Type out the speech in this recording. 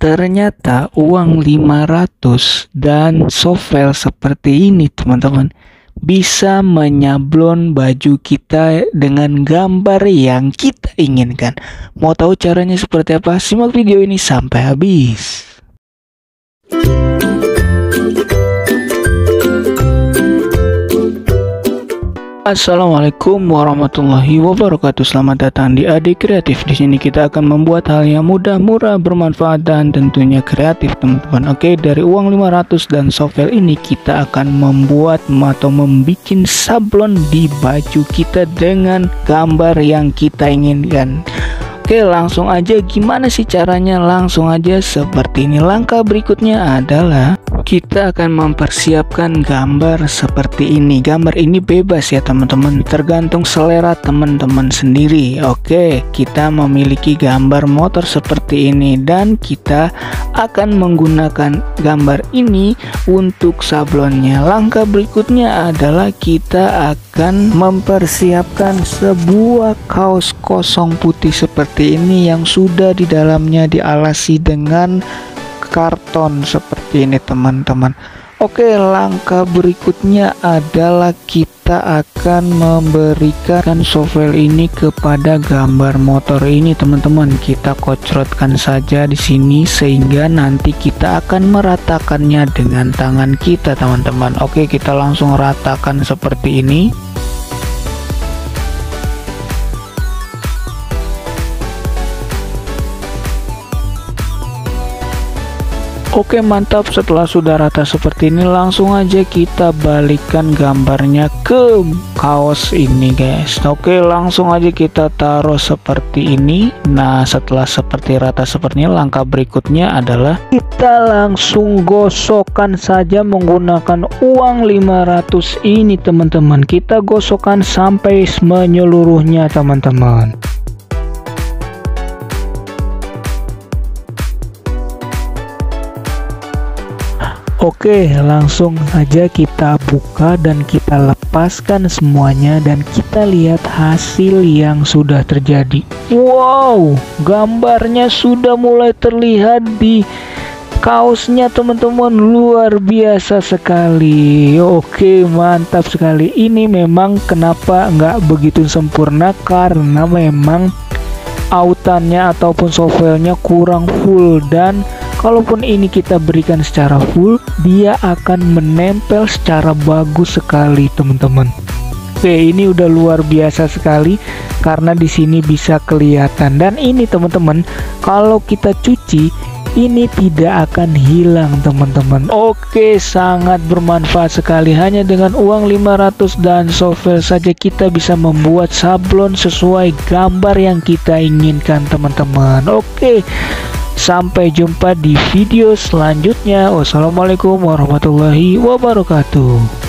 Ternyata uang 500 dan sovel seperti ini teman-teman bisa menyablon baju kita dengan gambar yang kita inginkan. Mau tahu caranya seperti apa? Simak video ini sampai habis. Assalamualaikum warahmatullahi wabarakatuh. Selamat datang di Adik Kreatif. Di sini kita akan membuat hal yang mudah, murah, bermanfaat dan tentunya kreatif, teman-teman. Oke, dari uang 500 dan sovel ini kita akan membuat atau membuat sablon di baju kita dengan gambar yang kita inginkan. Oke, langsung aja. Gimana sih caranya? Langsung aja seperti ini. Langkah berikutnya adalah kita akan mempersiapkan gambar seperti ini. Gambar ini bebas ya teman-teman, tergantung selera teman-teman sendiri. Oke, kita memiliki gambar motor seperti ini dan kita akan menggunakan gambar ini untuk sablonnya. Langkah berikutnya adalah kita akan mempersiapkan sebuah kaos kosong putih seperti ini yang sudah di dalamnya dialasi dengan karton seperti ini teman-teman. Oke, langkah berikutnya adalah kita akan memberikan sovel ini kepada gambar motor ini teman-teman. Kita kocrotkan saja di sini sehingga nanti kita akan meratakannya dengan tangan kita teman-teman. Oke, kita langsung ratakan seperti ini. Oke, mantap. Setelah sudah rata seperti ini, langsung aja kita balikkan gambarnya ke kaos ini guys. Oke, langsung aja kita taruh seperti ini. Nah, setelah seperti rata seperti ini, langkah berikutnya adalah kita langsung gosokkan saja menggunakan uang 500 ini teman-teman. Kita gosokkan sampai menyeluruhnya teman-teman. Oke, langsung aja kita buka dan kita lepaskan semuanya dan kita lihat hasil yang sudah terjadi. Wow, gambarnya sudah mulai terlihat di kaosnya teman-teman, luar biasa sekali. Oke, mantap sekali. Ini memang kenapa nggak begitu sempurna karena memang autannya ataupun sovelnya kurang full, dan kalaupun ini kita berikan secara full, dia akan menempel secara bagus sekali teman-teman. Oke, ini udah luar biasa sekali karena di sini bisa kelihatan. Dan ini teman-teman, kalau kita cuci ini tidak akan hilang teman-teman. Oke, sangat bermanfaat sekali. Hanya dengan uang 500 dan sovel saja kita bisa membuat sablon sesuai gambar yang kita inginkan teman-teman. Oke, sampai jumpa di video selanjutnya. Wassalamualaikum warahmatullahi wabarakatuh.